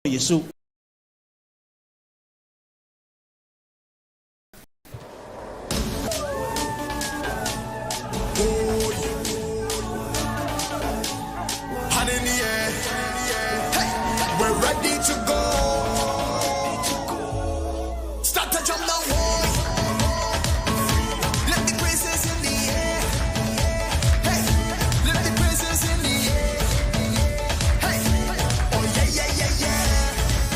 예수. Hand in the air. Hey, we're ready to go. Start to jump now. Let the praises in the air. Hey, let the praises in the air. Hey, oh yeah, yeah, yeah, yeah.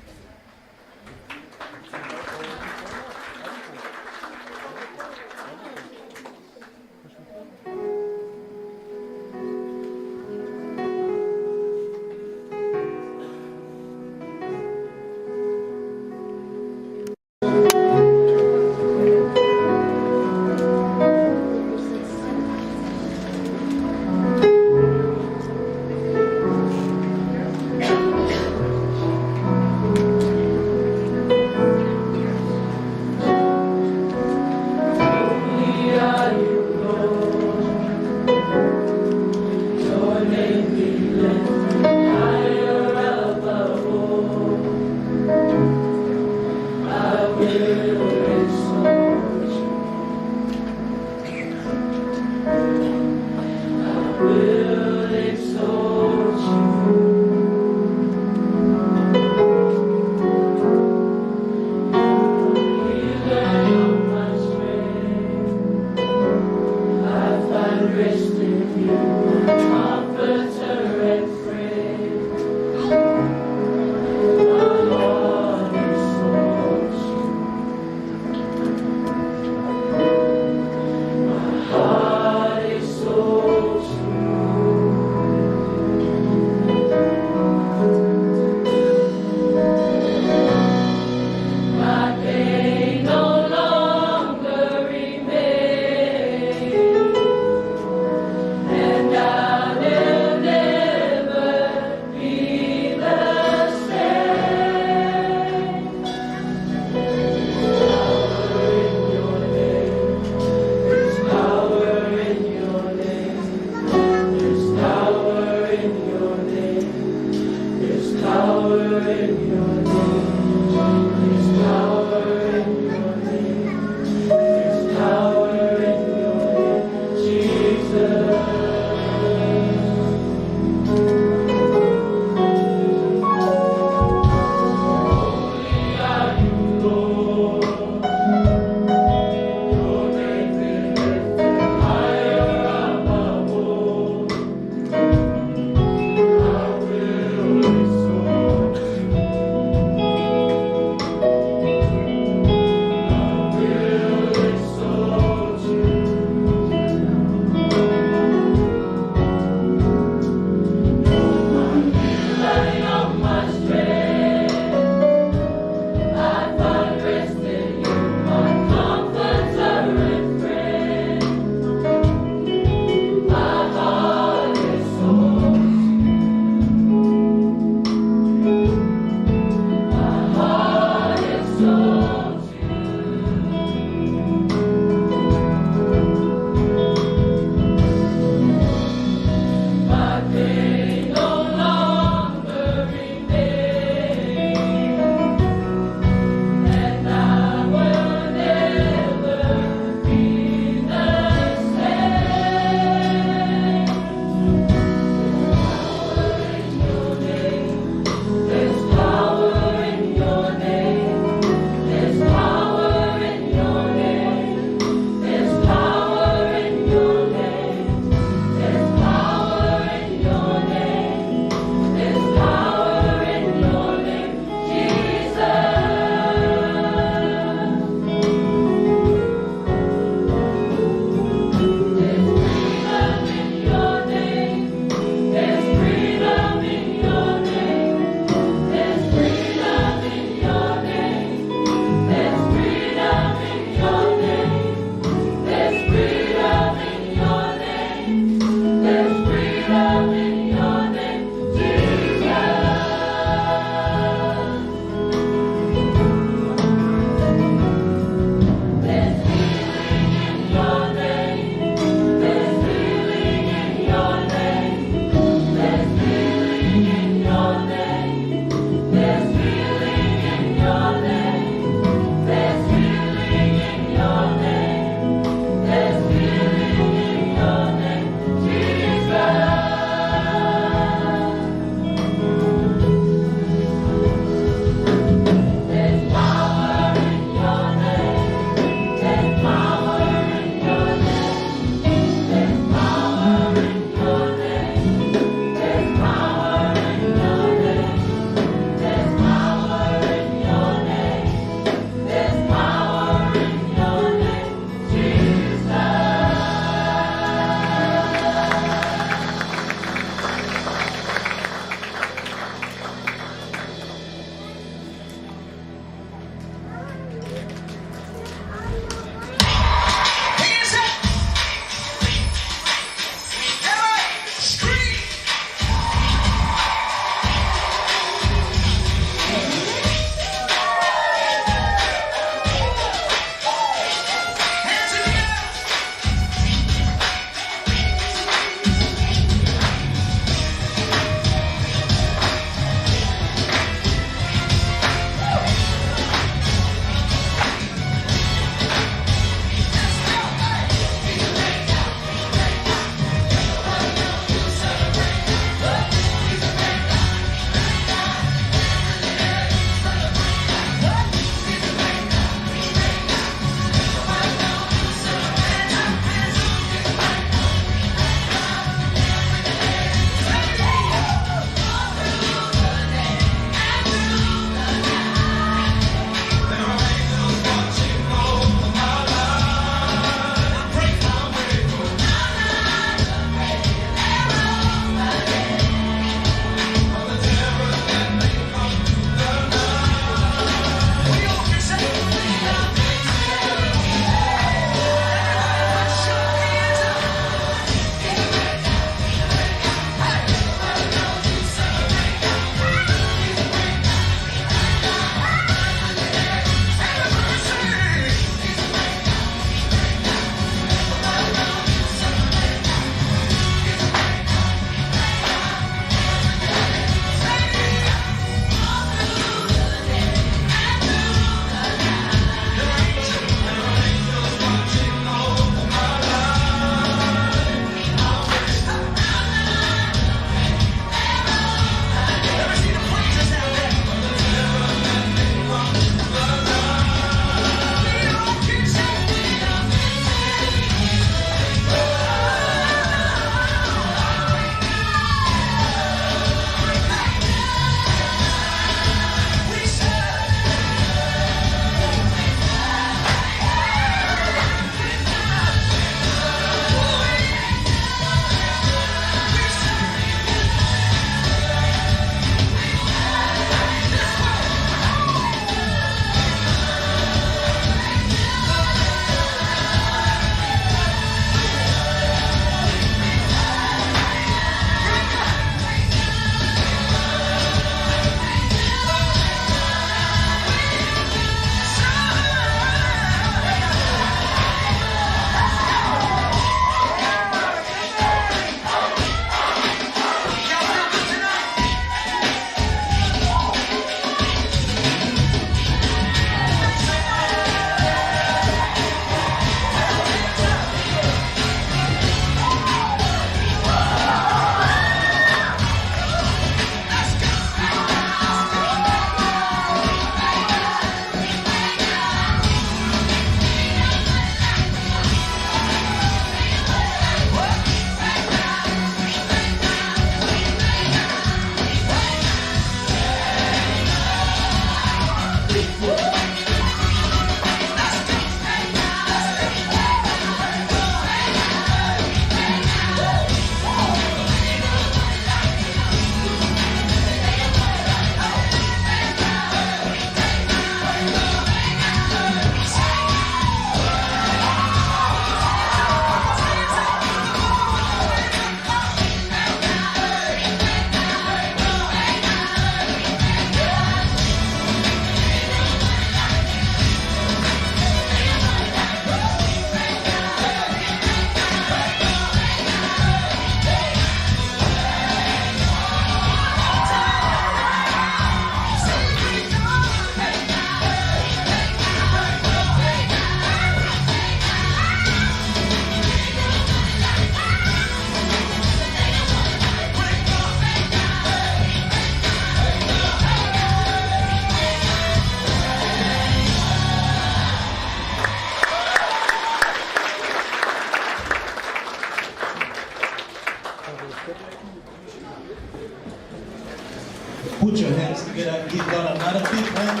Put your hands together and give God another big hand.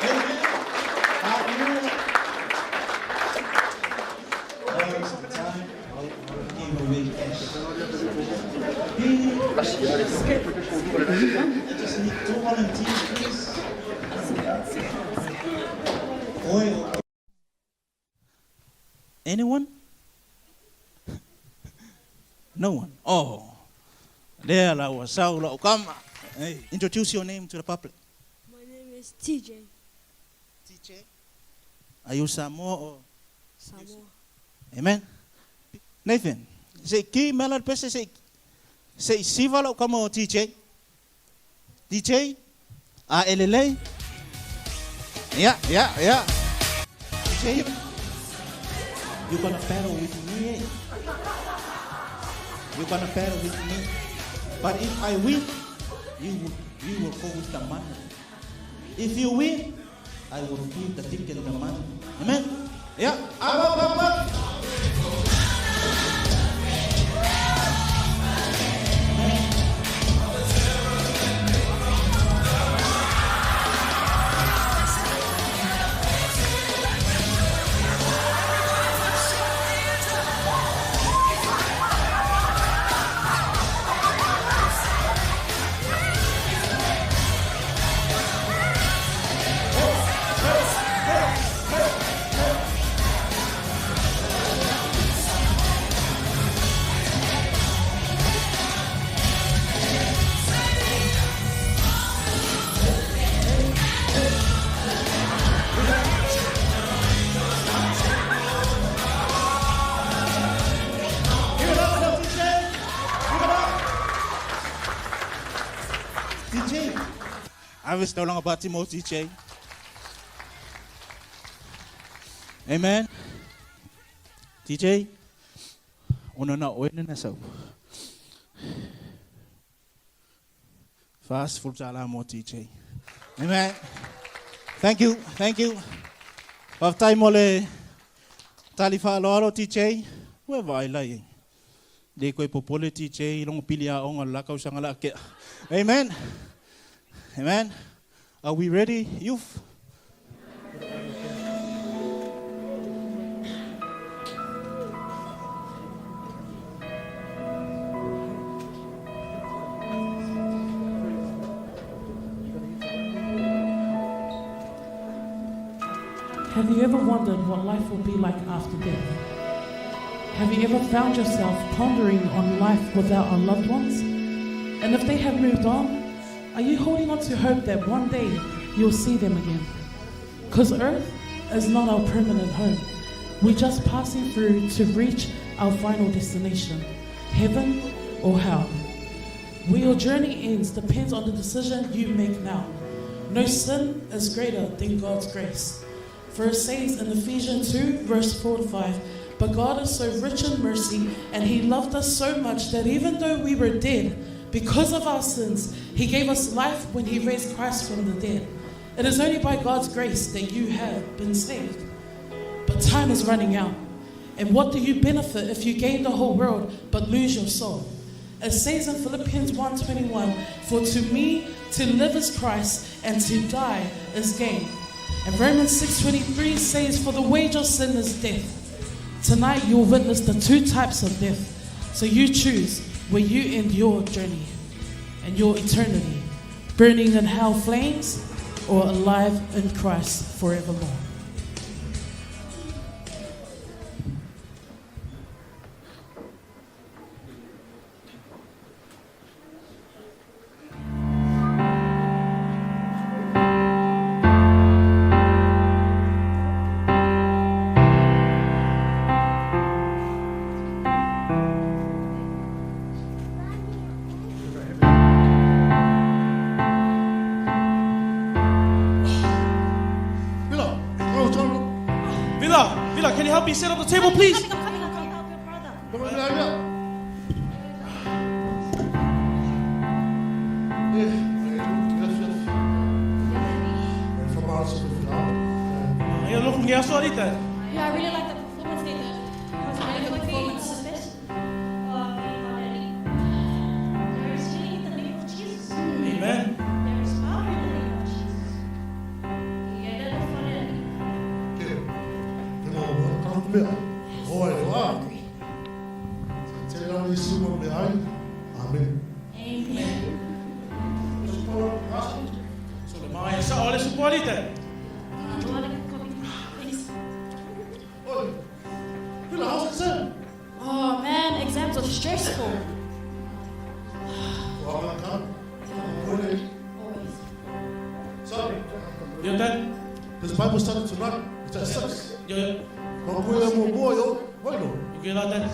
Amen. Hallelujah. Now is the time to give away cash. I just need 2 volunteers, please. Oil. Anyone? No one. Oh. There I was. Come. Hey, introduce your name to the public. My name is TJ. TJ? Are you Samoa or? Samoa. Amen. Nathan, say ki melad pese say sivala kamo TJ. TJ? LLA? Yeah. TJ, you're gonna battle with me. You're gonna battle with me. But if I win, you will go with the money. If you win, I will give the ticket and the money. Amen? Yeah. Up. TJ, I was no longer about Timothy TJ. Amen. TJ, ono na oene na so. Fast full jala mo TJ. Amen. Thank you. Of time ole talifa loro TJ. Where vai lai? De koe popole TJ long pilia onga lakau sangala ke. Amen. Are we ready, youth? Have you ever wondered what life will be like after death? Have you ever found yourself pondering on life without our loved ones? And if they have moved on, are you holding on to hope that one day you'll see them again? Because Earth is not our permanent home. We're just passing through to reach our final destination, heaven or hell. Where your journey ends depends on the decision you make now. No sin is greater than God's grace. For it says in Ephesians 2, verse 4-5, but God is so rich in mercy, and He loved us so much that even though we were dead because of our sins, He gave us life when He raised Christ from the dead. It is only by God's grace that you have been saved. But time is running out. And what do you benefit if you gain the whole world but lose your soul? It says in Philippians 1:21, for to me to live is Christ, and to die is gain. And Romans 6:23 says, for the wage of sin is death. Tonight you'll witness the two types of death. So you choose where you end your journey and your eternity, burning in hell flames or alive in Christ forevermore. Villa, can you help me set up the table, please? I'm coming. I'll help your brother. Yo lo con eso ahorita. Yeah, I really like the performance they did. It was a really good performance. There's healing in the name of Jesus. Amen. Vale su cualita. Oi. Villa, how's exam? Oh man, exams are stressful. Well, I'm gonna come. Morning. Always. Sorry. Your dad? There's Bible study tonight. It's at 6. Yeah. My boy, I'm a boy, yo. Wait, no. You get like that?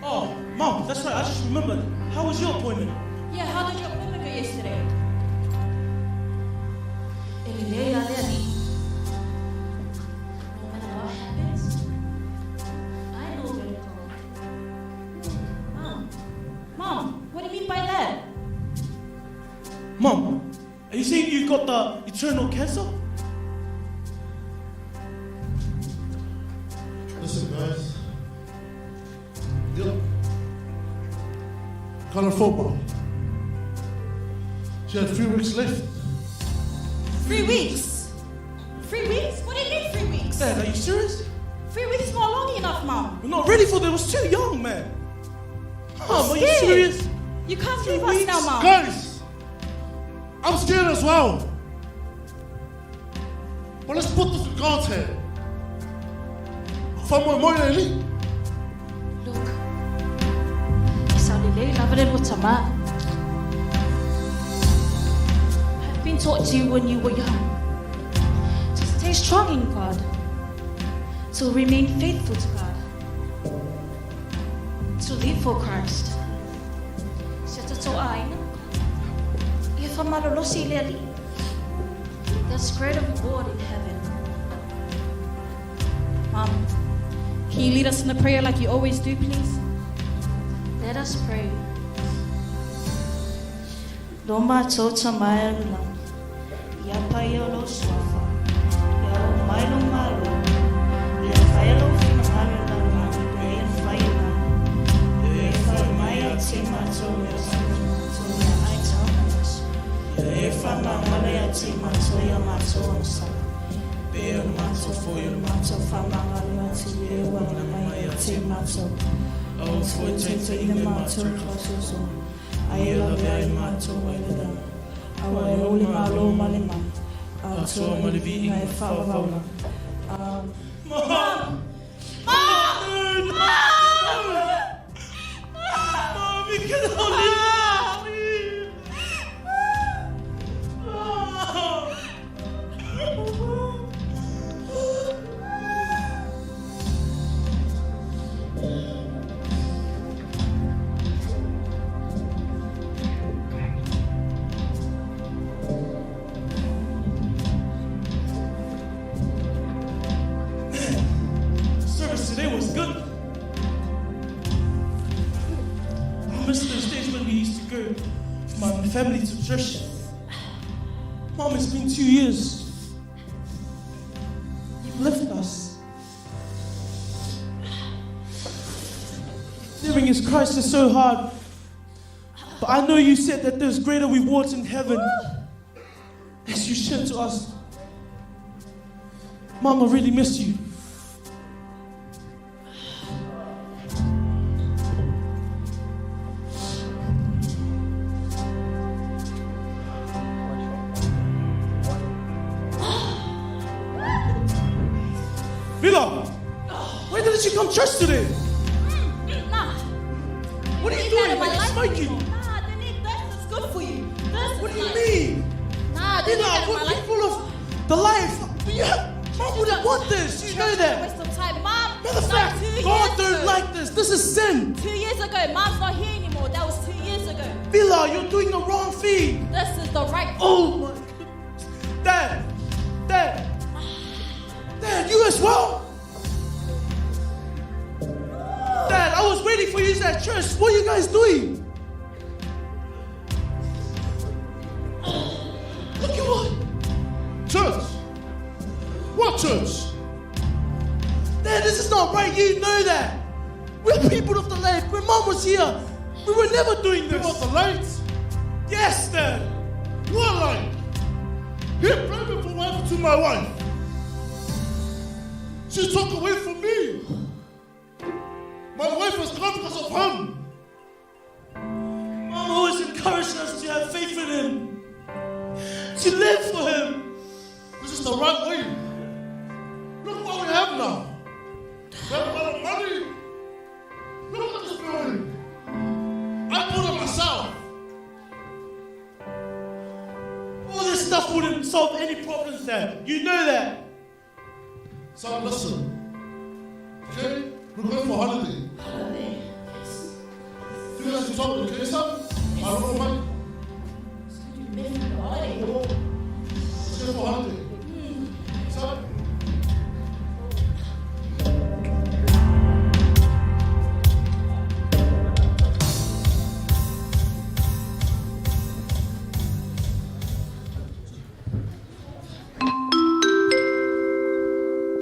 Oh, Mom, that's right. I just remembered. How was your appointment? Yeah, how did your appointment go yesterday? No matter what happens, I know where to go. Mom, what do you mean by that? Mom, are you saying you got the eternal cancer? Listen, guys. Yep. Colour football. She had 3 weeks left. 3 weeks? 3 weeks? What do you mean 3 weeks? Dad, are you serious? 3 weeks is not long enough, Mom. We're not ready for that. It was too young, man. Mom, are you scared. serious? You can't 3 leave us weeks? now, Mom. Guys, I'm scared as well. But let's put this in God's hand. From my elite. Look, I've been taught to you when you were young to stay strong in God, to remain faithful to God, to live for Christ. There's greater reward in heaven. Mom, can you lead us in a prayer like you always do, please? Let us pray. Loma tota maela, ya payolo swafa, ya mailo malo, ya payolo fina maela na, ya faila, ya faila maya tima toya toya aitamas, ya fama mala ya tima toya matosa, beer mato for your mato fama mala tiye wana maya tima to, oh for tete ina mato klasoso. I love you, mato wela. Awa oli malo malima. Ato malivi na fawa. Mom! Mom! Mom, you can only love me. Service today was good. I miss those days when we used to go with my family to church. Mom, it's been 2 years. You've left us. Living as Christ is so hard. But I know you said that there's greater rewards in heaven as you shared to us. Mom, I really miss you. Villa, why didn't you come to church today? Nah. What are you Leave that doing? in my Like life smoking? anymore. Nah, this is good for you. This What is do you like- mean? Nah, they Villa, need that in my we're life. people of the life. Mom wouldn't want this. You know Waste that. of time. Mom, Matter of like fact, 2 years God don't ago. like this. This is sin. 2 years ago, Mom's not here anymore. That was 2 years ago. Villa, you're doing the wrong thing. This is the right. Oh my goodness. Dad, you as well? Dad, I was waiting for you at church. What are you guys doing? Look at what? Church. What church? Dad, this is not right. You know that. We're people of the life. When Mom was here, we were never doing You this. want the lights? Yes, Dad. What light? He prayed for wife to my wife. She took away from me. My wife was gone because of him. Mom, the right way. Look what we have now. We have a lot of money. Look at this building. I put it myself. All this stuff wouldn't solve any problems, Dad. You know that. Son, listen. Okay? We're going for holiday. Holiday. You guys can talk, okay, son? I don't know, man. Let's go for holiday. Son?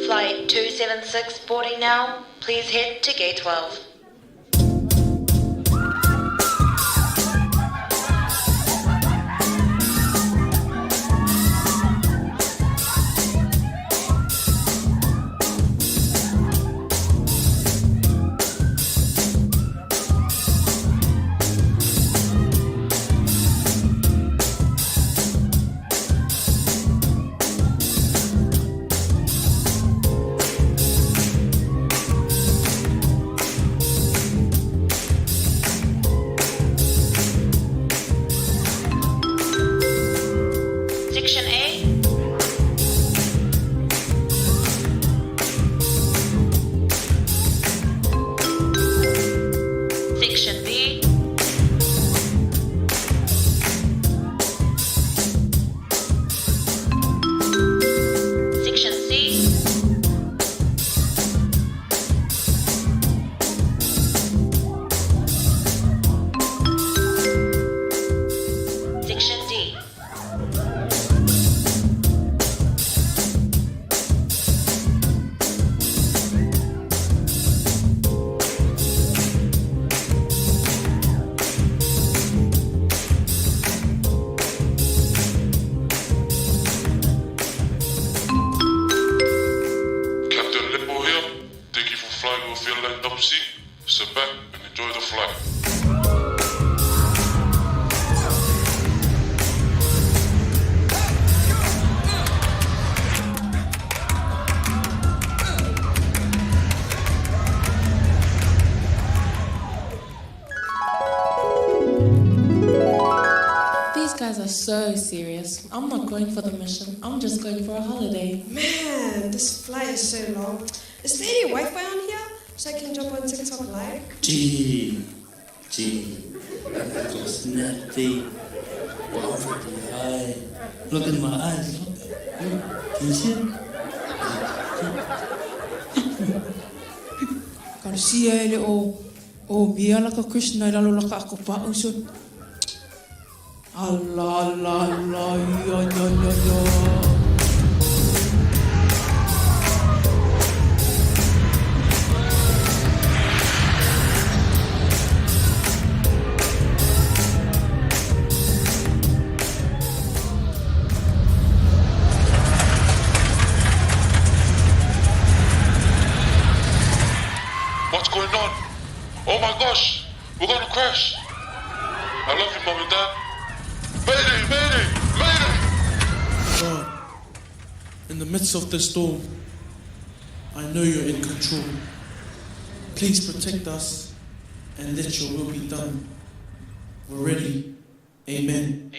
Flight 276 boarding now. Please head to gate 12. Section A. Section B. Section C. Section D. Captain Lippo here. Thank you for flying with Finland WC. Sit back and enjoy the flight. These guys are so serious. I'm not going for the mission. I'm just going for a holiday. Man, this flight is so long. Is there any Wi-Fi on here so I can jump on TikTok live? Gee, that was nasty. Poverty high. Look in my eyes. Look. Can you see it? Kan sia ele o mia laka Krishna i lalo laka ako pa usun. Allah, ya. What's going on? Oh my gosh, we're gonna crash. I love you, Mom and Dad. Mayday! God, in the midst of this storm, I know you're in control. Please protect us and let your will be done. We're ready. Amen.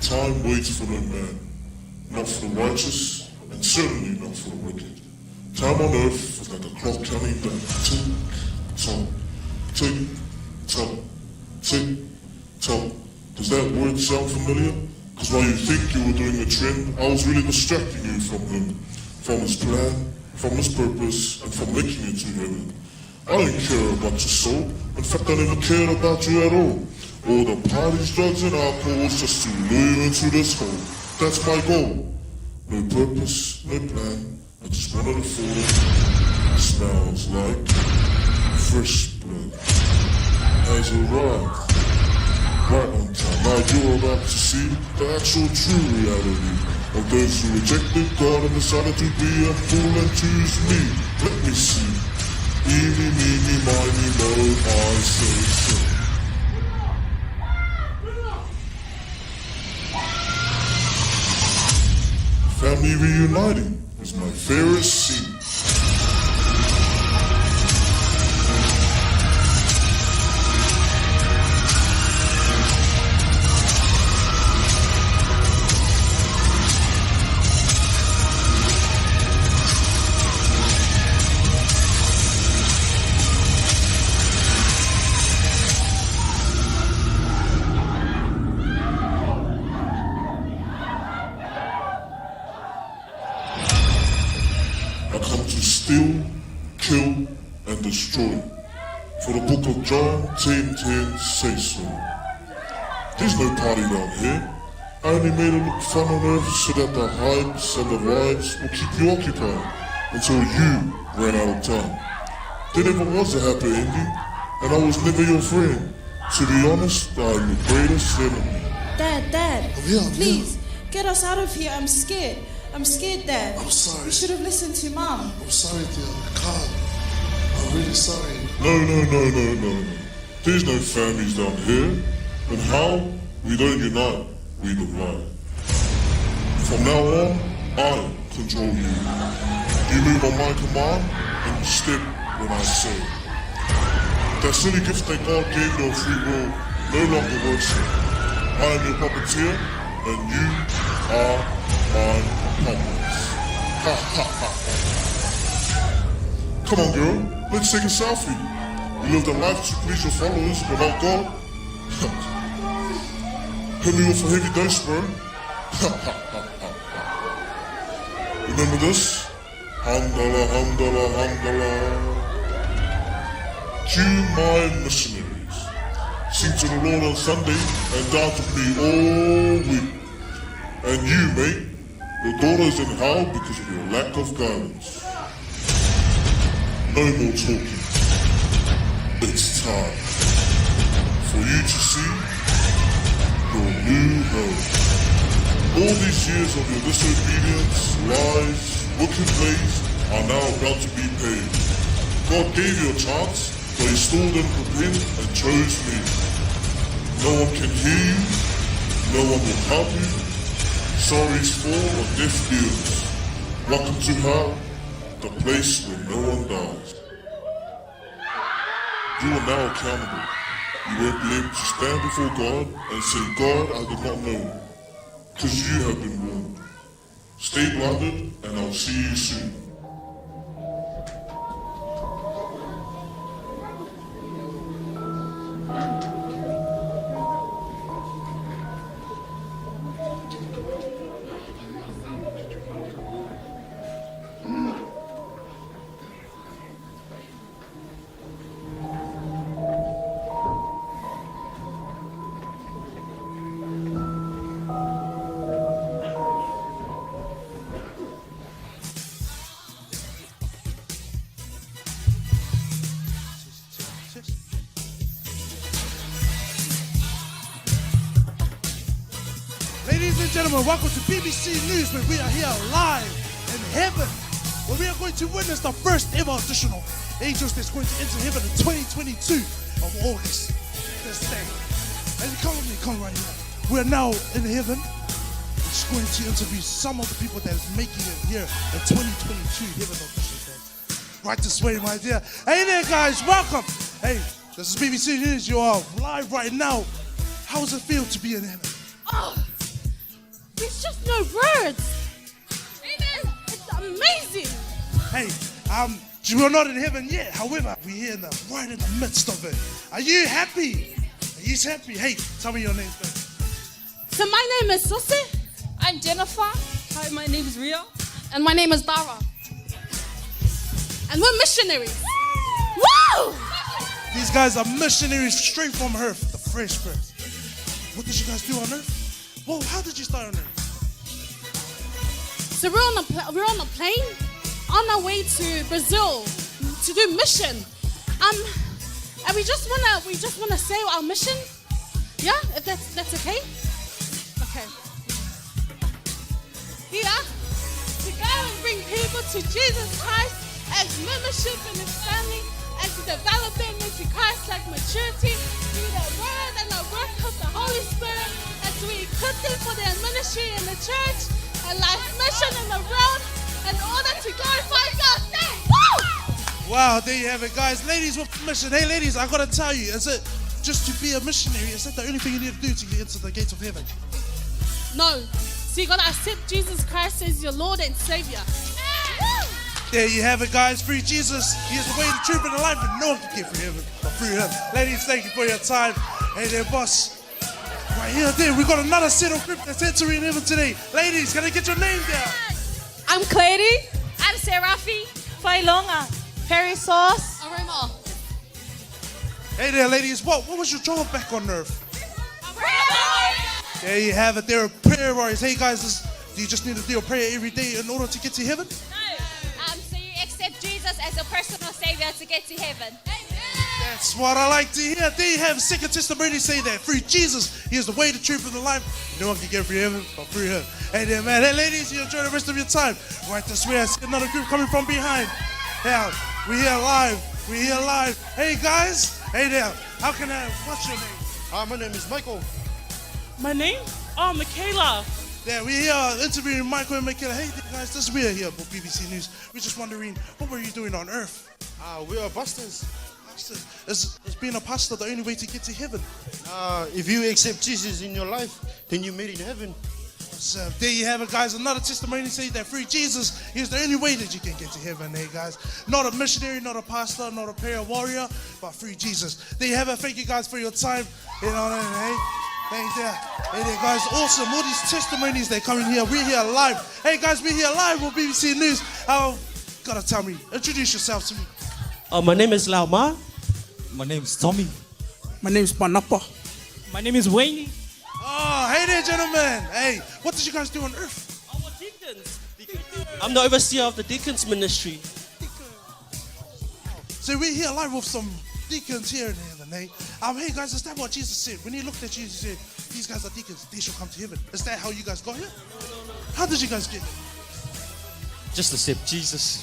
Time waits for no man, not for the righteous, and certainly not for the wicked. Time on earth is like a clock counting down. Tick, tock, tick, tock, tick, tock. Does that word sound familiar? Because while you think you were doing a trend, I was really distracting you from him, from his plan, from his purpose, and from making you to heaven. I didn't care about your soul. In fact, I never cared about you at all. All the parties, drugs, and alcohols just to lure you into this hole. That's my goal. No purpose, no plan. I just wanted to fall. Smells like fresh blood has arrived. right on time. Now you're about to see the actual true reality of those who rejected God and decided to be a fool and choose me. Let me see. Eeny, meeny, miny, moe, I say so. Family reuniting is my favorite scene. I come to steal, kill, and destroy. For the book of John 10:10 says so. There's no party down here. I only made it look fun on earth so that the hypes and the vibes will keep you occupied until you ran out of time. There never was a happy ending, and I was never your friend. To be honest, I'm your greatest enemy. Dad, Yeah, please, get us out of here. I'm scared. I'm scared, Dad. I'm sorry. You should have listened to Mom. I'm sorry, dear. I can't. I'm really sorry. No. There's no families down here. And how? We don't unite, we divide. From now on, I control you. You move on my command, and you step when I say. That silly gift that God gave you of free will no longer works here. I am your puppeteer, and you are my puppets. Ha ha ha. Come on, girl, let's take a selfie. You lived a life to please your followers without God. Hit me with a heavy dose, bro. Remember this? Hamdallah, hamdallah, hamdallah. Cue my missionaries. Sing to the Lord on Sunday and dance with me all week. And you, mate, your daughter's in hell because of your lack of guidance. No more talking. It's time for you to see your new home. All these years of your disobedience, lies, wicked ways are now about to be paid. God gave you a chance, but he stole them from him and chose me. No one can hear you, no one will help you. Sorry's fall on deaf ears. Welcome to hell, the place where no one dies. You are now accountable. You won't be able to stand before God and say, God, I did not know. Because you have been warned. Stay blinded, and I'll see you soon. Ladies and gentlemen, welcome to BBC News, where we are here live in heaven, where we are going to witness the first ever audition of Angels that's going to enter heaven in 2022 of August. This day. And come with me, come right here. We're now in heaven. We're just going to interview some of the people that is making it here in 2022 heaven audition day. Right this way, my dear. Hey there, guys, welcome. Hey, this is BBC News. You are live right now. How does it feel to be in heaven? Oh, there's just no words. It's amazing. Hey, we're not in heaven yet. However, we're here right in the midst of it. Are you happy? Are you happy? Hey, tell me your name first. So my name is Susie. I'm Jennifer. Hi, my name is Ria. And my name is Dara. And we're missionaries. Woo! These guys are missionaries straight from Earth, the fresh birth. What did you guys do on Earth? Whoa, how did you start on Earth? So we're on a plane on our way to Brazil to do mission. And we just wanna say our mission. Yeah, if that's okay. Okay. Here to go and bring people to Jesus Christ as membership in His family, as to develop them into Christ-like maturity through the Word and the work of the Holy Spirit, as we equip them for their ministry in the church and life mission in the world in order to glorify God's name. Woo! Wow, there you have it, guys. Ladies with permission. Hey, ladies, I gotta tell you, is it just to be a missionary? Is that the only thing you need to do to get into the gates of heaven? No. So you gotta accept Jesus Christ as your Lord and Savior. There you have it, guys. Through Jesus, He is the way, the truth, and the life, and no one can get through heaven but through Him. Ladies, thank you for your time. Hey there, boss. Right here, there, we got another set of group that's entering heaven today. Ladies, can I get your name down? I'm Clary. I'm Serafi. Failonga. Perry Sauce. Aroma. Hey there, ladies. What was your job back on earth? There you have it. There are prayer warriors. Hey, guys, do you just need to do a prayer every day in order to get to heaven? So you accept Jesus as your personal savior to get to heaven. That's what I like to hear. There you have second testimony say that through Jesus, He is the way, the truth, and the life. No one can get through heaven but through Him. Hey there, man. Hey, ladies, you enjoy the rest of your time. Right this way, I see another group coming from behind. Now, we're here live. We're here live. Hey, guys. Hey there. How can I? What's your name? My name is Michael. My name? Oh, Michaela. Yeah, we're here interviewing Michael and Michaela. Hey guys, this is Weir here for BBC News. We're just wondering, what were you doing on earth? We are pastors. Is being a pastor the only way to get to heaven? If you accept Jesus in your life, then you made it in heaven. So there you have it, guys. Another testimony saying that through Jesus is the only way that you can get to heaven. Hey, guys. Not a missionary, not a pastor, not a prayer warrior, but through Jesus. There you have it. Thank you, guys, for your time. You know what I mean? Hey. Hey there. Hey there, guys. Awesome. All these testimonies, they're coming here. We're here live. Hey, guys, we're here live with BBC News. Gotta tell me. Introduce yourself to me. My name is Lau Ma. My name is Tommy. My name is Panapa. My name is Wayne. Oh, hey there, gentlemen. Hey, what did you guys do on earth? I'm a deacons. I'm the overseer of the deacons ministry. So we're here live with some deacons here in heaven, hey? Hey guys, is that what Jesus said? When He looked at Jesus, He said, these guys are deacons, they shall come to heaven. Is that how you guys got here? How did you guys get here? Just accept Jesus.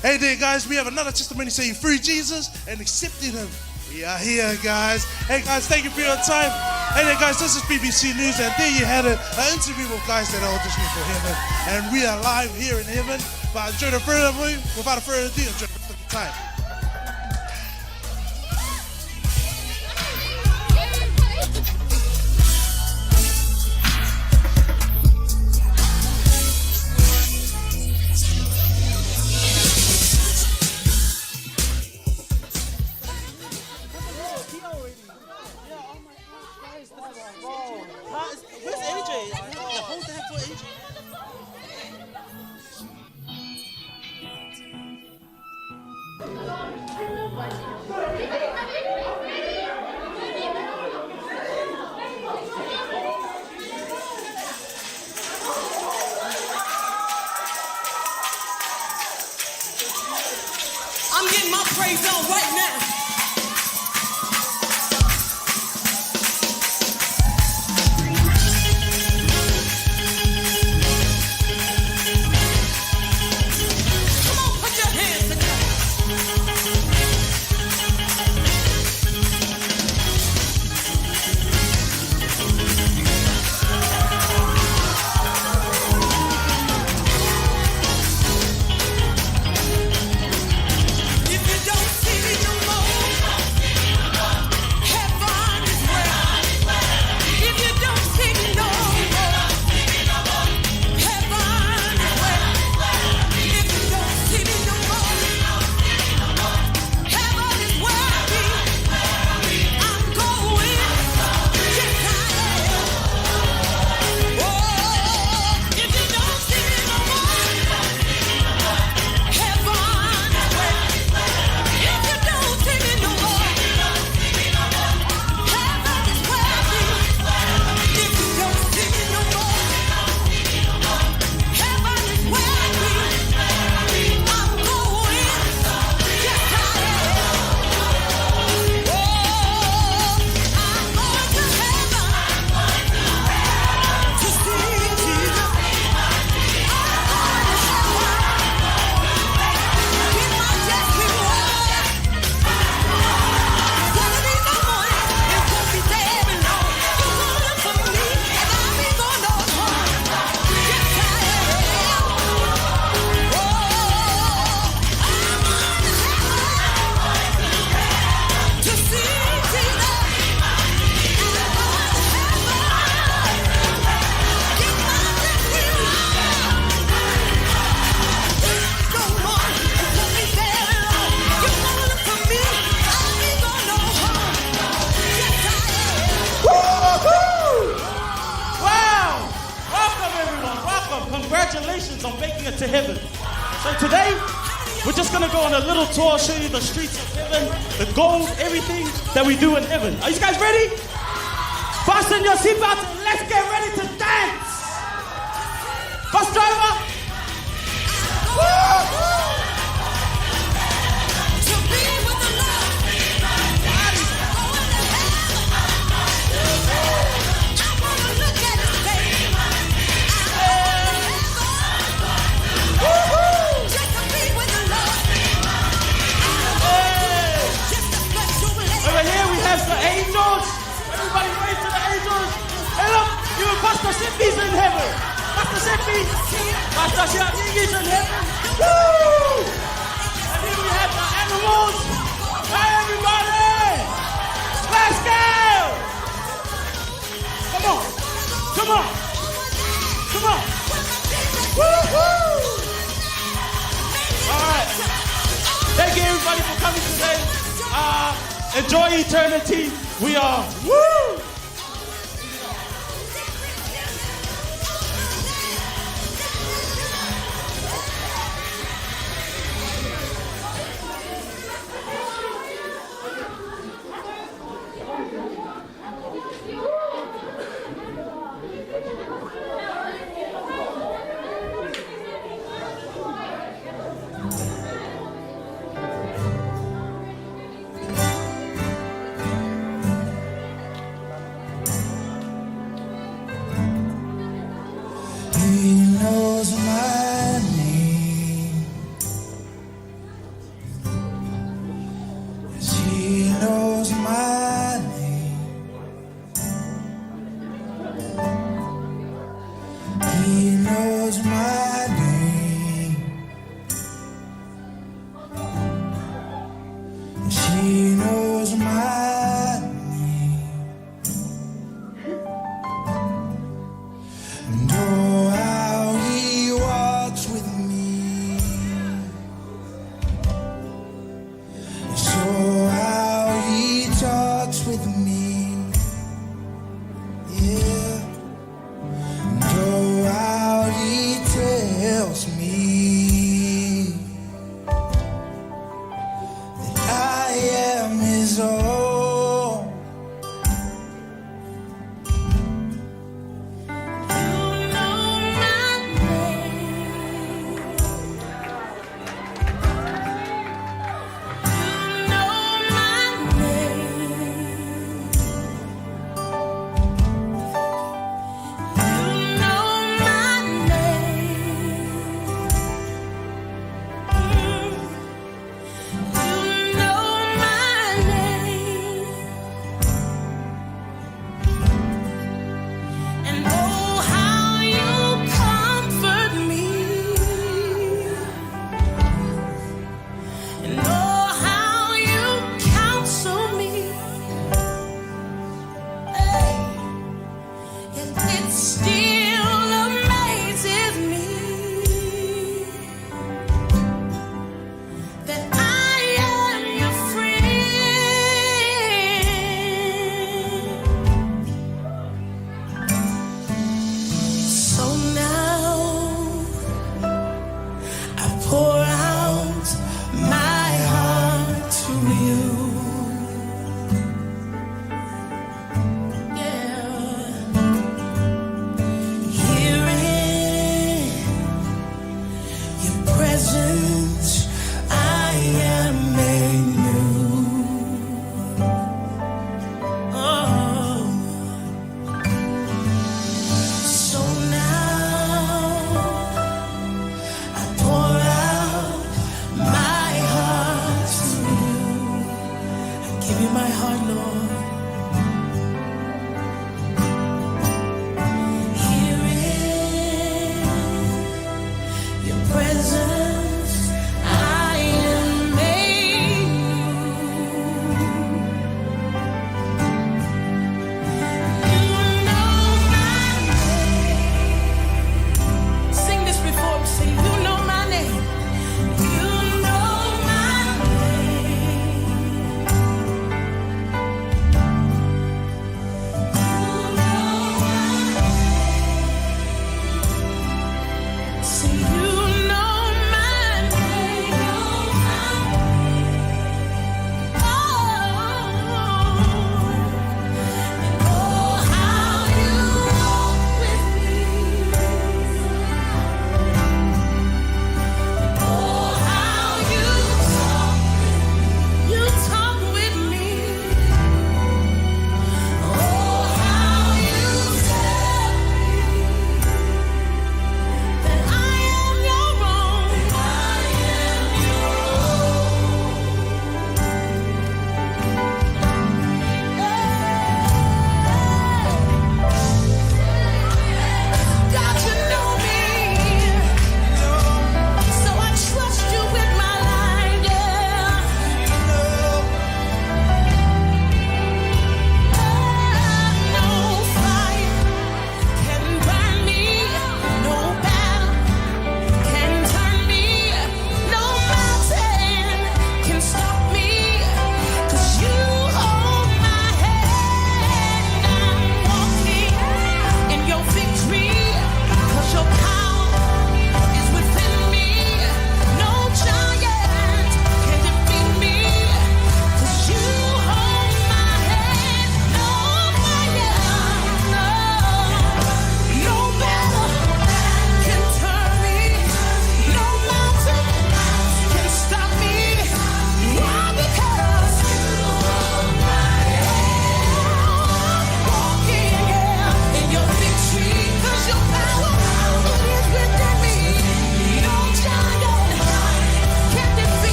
Hey there, guys, we have another testimony saying through Jesus and accepting Him. We are here, guys. Hey guys, thank you for your time. Hey there, guys, this is BBC News, and there you had an interview with guys that are auditioning for heaven. And we are live here in heaven. But enjoy the further without further ado, enjoy the rest of the time. Where's AJ? Hold that for AJ. I'm getting my praise on right now. congratulations on making it to heaven. So today, we're just going to go on a little tour, show you the streets of heaven, the gold, everything that we do in heaven. Are you guys ready? Fasten your seatbelts and let's get ready to dance. Bus driver. Woo! Over here we have the angels. Everybody wave to the angels. Hey look, you and Pastor Sippy's in heaven. Pastor Sippy, Pastor Sippy's in heaven. Woo! And here we have the animals. Hey everybody! Let's go! Come on! Come on! Come on! Woo-hoo! Alright. Thank you everybody for coming today. Enjoy eternity. We are woo!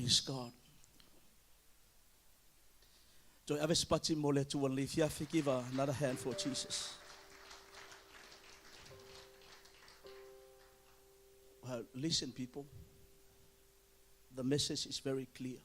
Praise God. Joy ave spati mole to one leaf. Yeah, give another hand for Jesus. Listen, people. The message is very clear.